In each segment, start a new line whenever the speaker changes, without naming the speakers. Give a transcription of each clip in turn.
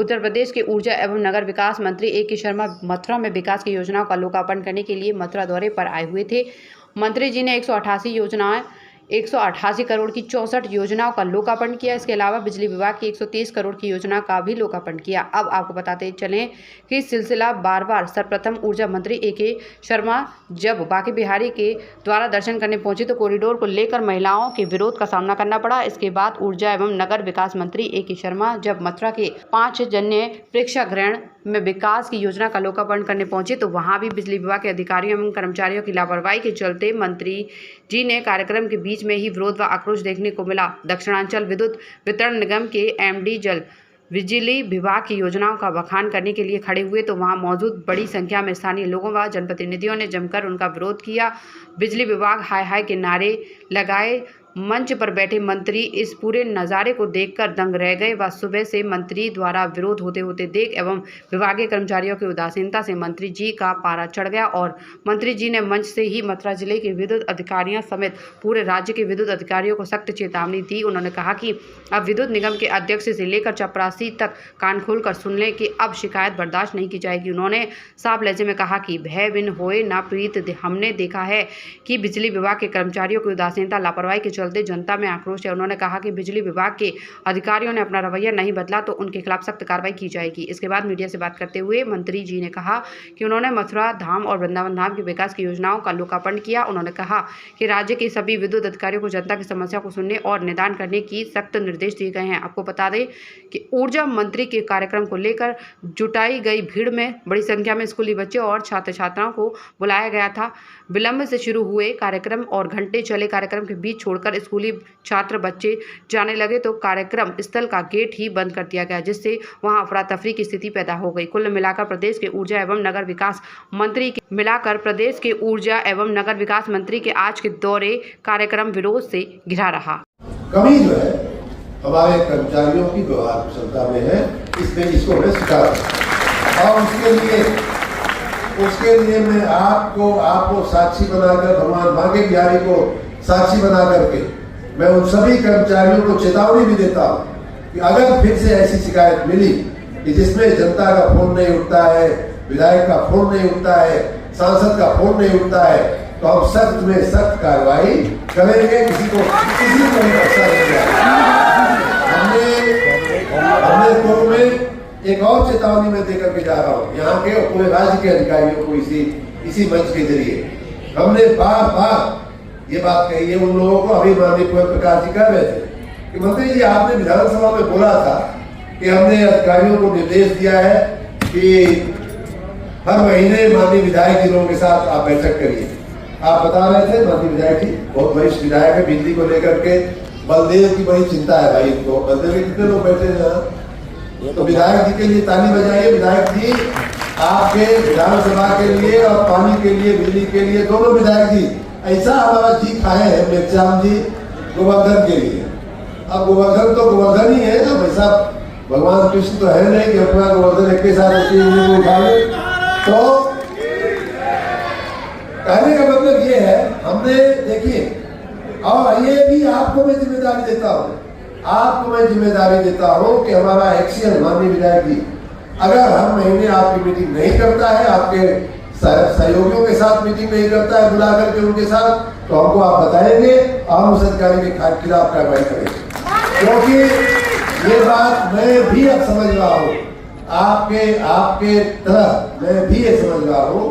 उत्तर प्रदेश के ऊर्जा एवं नगर विकास मंत्री A.K. शर्मा मथुरा में विकास की योजनाओं का लोकार्पण करने के लिए मथुरा दौरे पर आए हुए थे। मंत्री जी ने 188 करोड़ की 64 योजनाओं का लोकार्पण किया। इसके अलावा बिजली विभाग की 130 करोड़ की योजना का भी लोकार्पण किया। अब आपको बताते चलें कि सिलसिला बार सर्वप्रथम ऊर्जा मंत्री A.K. शर्मा जब बांके बिहारी के द्वारा दर्शन करने पहुंचे तो कॉरिडोर को लेकर महिलाओं के विरोध का सामना करना पड़ा। इसके बाद ऊर्जा एवं नगर विकास मंत्री A.K. शर्मा जब मथुरा के 5 जन्य प्रेक्षागृह में विकास की योजना का लोकार्पण करने पहुंचे तो वहां भी बिजली विभाग के अधिकारियों एवं कर्मचारियों की लापरवाही के चलते मंत्री जी ने कार्यक्रम के बीच में ही विरोध व आक्रोश देखने को मिला। दक्षिणांचल विद्युत वितरण निगम के MD जल बिजली विभाग की योजनाओं का बखान करने के लिए खड़े हुए तो वहां मौजूद बड़ी संख्या में स्थानीय लोगों व जनप्रतिनिधियों ने जमकर उनका विरोध किया। बिजली विभाग हाय हाय के नारे लगाए। मंच पर बैठे मंत्री इस पूरे नज़ारे को देखकर दंग रह गए व सुबह से मंत्री द्वारा विरोध होते होते देख एवं विभागीय कर्मचारियों की उदासीनता से मंत्री जी का पारा चढ़ गया और मंत्री जी ने मंच से ही मथुरा जिले के विद्युत अधिकारियों समेत पूरे राज्य के विद्युत अधिकारियों को सख्त चेतावनी दी। उन्होंने कहा कि अब विद्युत निगम के अध्यक्ष से लेकर चपरासी तक कान खोलकर सुन लें कि अब शिकायत बर्दाश्त नहीं की जाएगी। उन्होंने साफ लहजे में कहा कि भय बिन होए ना प्रीत। हमने देखा है कि बिजली विभाग के कर्मचारियों की उदासीनता लापरवाही के चलते जनता में आक्रोश है। उन्होंने कहा कि बिजली विभाग के अधिकारियों ने अपना रवैया नहीं बदला तो उनके खिलाफ सख्त कार्रवाई की जाएगी। इसके बाद मीडिया से बात करते हुए मंत्री जी ने कहा कि उन्होंने मथुरा धाम और वृंदावन धाम की विकास की योजनाओं का लोकार्पण किया। उन्होंने कहा कि राज्य के सभी विद्युत अधिकारियों को जनता की समस्या को सुनने और निदान करने की सख्त निर्देश दिए गए हैं। आपको बता दें कि ऊर्जा मंत्री के कार्यक्रम को लेकर जुटाई गई भीड़ में बड़ी संख्या में स्कूली बच्चे और छात्र छात्राओं को बुलाया गया था। विलंब से शुरू हुए कार्यक्रम और घंटे चले कार्यक्रम के बीच छोड़कर स्कूली छात्र बच्चे जाने लगे तो कार्यक्रम स्थल का गेट ही बंद कर दिया गया, जिससे वहां अफरा तफरी की स्थिति पैदा हो गई। कुल मिलाकर प्रदेश के ऊर्जा एवं नगर विकास मंत्री के आज के दौरे कार्यक्रम विरोध से घिरा रहा।
कमी जो है हमारे कर्मचारियों की व्यवहार क्षमता में है, इसको मैं स्वीकार और उसके लिए मैं आपको साक्षी बनाकर भगवान बांके बिहारी को साक्षी बना करके मैं उन सभी कर्मचारियों को चेतावनी भी देता हूँ कि अगर फिर से ऐसी शिकायत मिली कि जिसमें जनता का फोन नहीं उठता है, विधायक का फोन नहीं उठता है, सांसद का फोन नहीं उठता है तो हम सख्त में सख्त कार्रवाई करेंगे। किसी को रक्षा नहीं जाएगा। हमने पूर्व में एक और चेतावनी में देकर के जा रहा हूँ यहाँ के पूरे राज्य के अधिकारियों को इसी मंच के जरिए हमने बार ये बात कही है उन लोगों को। अभी माननीय प्रकाश जी कह रहे थे कि मंत्री जी आपने विधानसभा में बोला था कि हमने अधिकारियों को निर्देश दिया है कि हर महीने माननीय विधायक जी लोगों के साथ आप बैठक करिए। आप बता रहे थे माननीय विधायक जी बहुत वरिष्ठ विधायक है, बिजली को लेकर के बलदेव की बड़ी चिंता है भाई इनको। बलदेव के कितने लोग बैठे हैं यहाँ, तो विधायक जी के लिए ताली बजाइए। विधायक जी आपके विधानसभा के लिए और पानी के लिए बिजली के लिए दोनों विधायक जी ऐसा हमारा जी खाए हैं मेघश्याम जी गोवर्धन के लिए। अब गोवर्धन तो गोवर्धन ही है ना भाई साहब, भगवान कृष्ण तो है नहीं कि अपना गोवर्धन एक के साथ उठा ले। तो कहने का मतलब ये है हमने देखिए और ये भी आपको मैं जिम्मेदारी देता हूँ कि हमारा एक्शन माननीय विधायक जी अगर हर महीने आपकी मीटिंग नहीं करता है, आपके सहयोगियों के साथ मीटिंग नहीं करता है बुला करके उनके साथ, तो हमको आप बताएंगे और हम उस अधिकारी के खिलाफ कार्रवाई करेंगे। क्योंकि ये बात मैं भी अब समझ रहा हूँ, आपके तरह मैं भी ये समझ रहा हूँ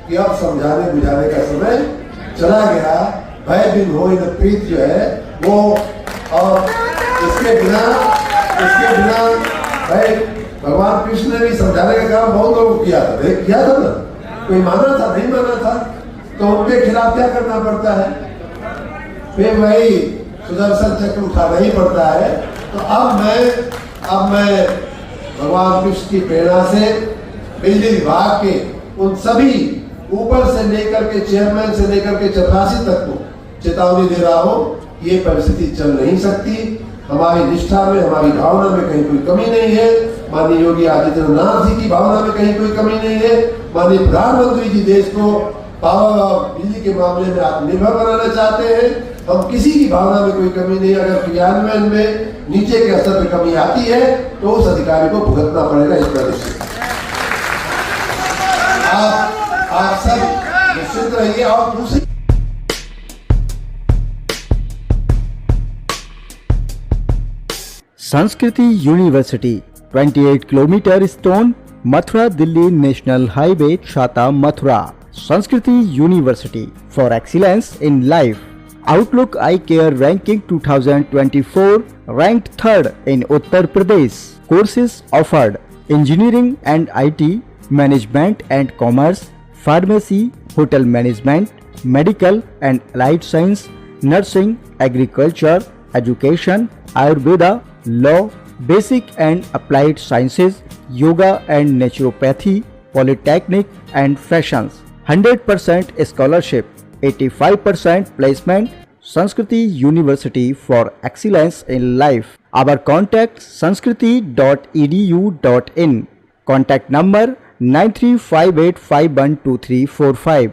कि अब समझाने बुझाने का समय चला गया। भय बिन होए न प्रीत जो है वो, और इसके बिना भाई भगवान कृष्ण ने भी समझाने का काम बहुत लोगों को किया था ना, कोई माना था नहीं माना था तो उनके खिलाफ क्या करना पड़ता है, फिर वही सुदर्शन चक्र उठाना ही पड़ता है। तो अब मैं भगवान कृष्ण की प्रेरणा से बिजली विभाग के उन सभी ऊपर से लेकर के चेयरमैन से लेकर के चपरासी तक को चेतावनी दे रहा हूँ ये परिस्थिति चल नहीं सकती। हमारी निष्ठा में, हमारी भावना में कहीं कोई कमी नहीं है। माननीय योगी आदित्यनाथ जी की भावना में कहीं कोई कमी नहीं है। माननीय प्रधानमंत्री जी देश को बिजली के मामले में आत्मनिर्भर बनाना चाहते हैं। हम किसी की भावना में कोई कमी नहीं, अगर क्रियान्वयन में नीचे के स्तर पर कमी आती है तो उस अधिकारी को भुगतना पड़ेगा, इस पर निश्चित। आप सब निश्चित रहिए। और दूसरी
संस्कृति university 28 kilometre stone Mathura Delhi national highway छाता मथुरा। संस्कृति university for excellence in life. Outlook I care ranking 2024 ranked third in Uttar Pradesh. Courses offered: engineering and IT, management and commerce, pharmacy, hotel management, medical and allied science, nursing, agriculture, education, Ayurveda, law, basic and applied sciences, yoga and naturopathy, polytechnic and fashions. 100% scholarship, 85% placement. Sanskriti University for excellence in life. Our contact sanskriti.edu.in. Contact number 9358512345.